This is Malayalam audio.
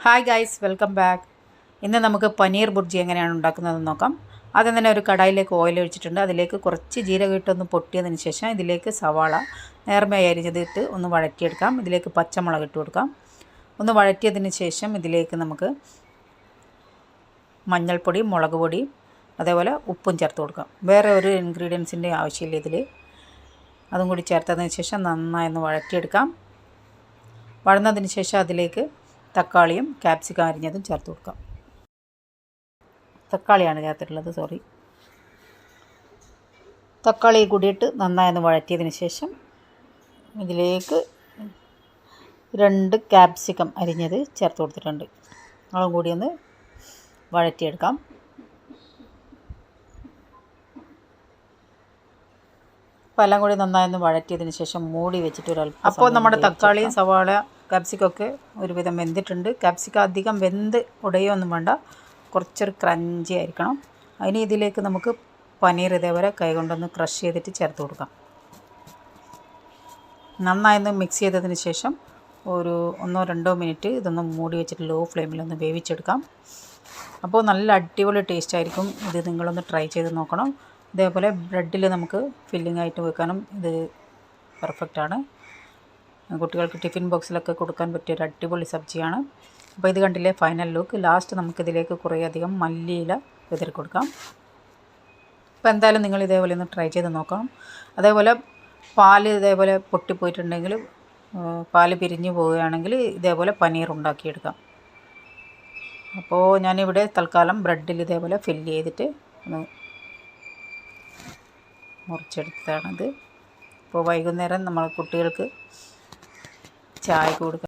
Hi guys, welcome back. ഇന്ന് നമുക്ക് പനീർ ബുർജി എങ്ങനെയാണ് ഉണ്ടാക്കുന്നതെന്ന് നോക്കാം. ആദ്യം തന്നെ ഒരു കടായിലേക്ക് ഓയിൽ ഒഴിച്ചിട്ടുണ്ട്. അതിലേക്ക് കുറച്ച് ജീരകം ഇട്ടൊന്ന് പൊട്ടിയതിന് ശേഷം ഇതിലേക്ക് സവാള നേർമയായി അരിഞ്ഞതിട്ട് ഒന്ന് വഴറ്റിയെടുക്കാം. ഇതിലേക്ക് പച്ചമുളക് ഇട്ട് കൊടുക്കാം. ഒന്ന് വഴറ്റിയതിന് ശേഷം ഇതിലേക്ക് നമുക്ക് മഞ്ഞൾപ്പൊടി, മുളക് പൊടി, അതേപോലെ ഉപ്പും ചേർത്ത് കൊടുക്കാം. വേറെ ഒരു ഇൻഗ്രീഡിയൻസിൻ്റെ ആവശ്യമില്ല ഇതിൽ. അതും കൂടി ചേർത്തതിന് ശേഷം നന്നായി ഒന്ന് വഴറ്റിയെടുക്കാം. വഴന്നതിന് ശേഷം അതിലേക്ക് തക്കാളിയും ക്യാപ്സിക്കം അരിഞ്ഞതും ചേർത്ത് കൊടുക്കാം. തക്കാളിയാണ് ചേർത്തിട്ടുള്ളത്, തക്കാളി കൂടിയിട്ട് നന്നായി ഒന്ന് വഴറ്റിയതിന് ശേഷം ഇതിലേക്ക് 2 ക്യാപ്സിക്കം അരിഞ്ഞത് ചേർത്ത് കൊടുത്തിട്ടുണ്ട്. അതും കൂടി ഒന്ന് വഴറ്റിയെടുക്കാം. അപ്പോൾ എല്ലാം കൂടി നന്നായി ഒന്ന് വഴറ്റിയതിന് ശേഷം മൂടി വെച്ചിട്ട് ഒരല്പം. അപ്പോൾ നമ്മുടെ തക്കാളിയും സവാള ക്യാപ്സിക്കൊക്കെ ഒരുവിധം വെന്തിട്ടുണ്ട്. ക്യാപ്സിക്കം അധികം വെന്ത് ഉടയൊന്നും വേണ്ട, കുറച്ചൊരു ക്രഞ്ചി ആയിരിക്കണം. അതിന് ഇതിലേക്ക് നമുക്ക് പനീർ ഇതേപോലെ കൈകൊണ്ടൊന്ന് ക്രഷ് ചെയ്തിട്ട് ചേർത്ത് കൊടുക്കാം. നന്നായി ഒന്ന് മിക്സ് ചെയ്തതിന് ശേഷം ഒരു 1-2 മിനിറ്റ് ഇതൊന്ന് മൂടി വെച്ചിട്ട് ലോ ഫ്ലെയിമിലൊന്ന് വേവിച്ചെടുക്കാം. അപ്പോൾ നല്ല അടിപൊളി ടേസ്റ്റ് ആയിരിക്കും. ഇത് നിങ്ങളൊന്ന് ട്രൈ ചെയ്ത് നോക്കണം. ഇതേപോലെ ബ്രെഡിൽ നമുക്ക് ഫില്ലിംഗ് ആയിട്ട് വെക്കാനും ഇത് പെർഫെക്റ്റാണ്. കുട്ടികൾക്ക് ടിഫിൻ ബോക്സിലൊക്കെ കൊടുക്കാൻ പറ്റിയൊരു അടിപൊളി സബ്ജിയാണ്. അപ്പോൾ ഇത് കണ്ടില്ലേ ഫൈനൽ ലുക്ക്. ലാസ്റ്റ് നമുക്കിതിലേക്ക് കുറേയധികം മല്ലിയില വിതറി കൊടുക്കാം. അപ്പോൾ എന്തായാലും നിങ്ങൾ ഇതേപോലെ ഒന്ന് ട്രൈ ചെയ്ത് നോക്കണം. അതേപോലെ പാല് ഇതേപോലെ പൊട്ടിപ്പോയിട്ടുണ്ടെങ്കിൽ, പാല് പിരിഞ്ഞു പോവുകയാണെങ്കിൽ ഇതേപോലെ പനീർ ഉണ്ടാക്കിയെടുക്കാം. അപ്പോൾ ഞാനിവിടെ തൽക്കാലം ബ്രെഡിൽ ഇതേപോലെ ഫില്ല് ചെയ്തിട്ട് ഒന്ന് മുറിച്ചെടുത്തതാണിത്. ഇപ്പോൾ വൈകുന്നേരം നമ്മൾ കുട്ടികൾക്ക് ചായ കൊടുക്കാം.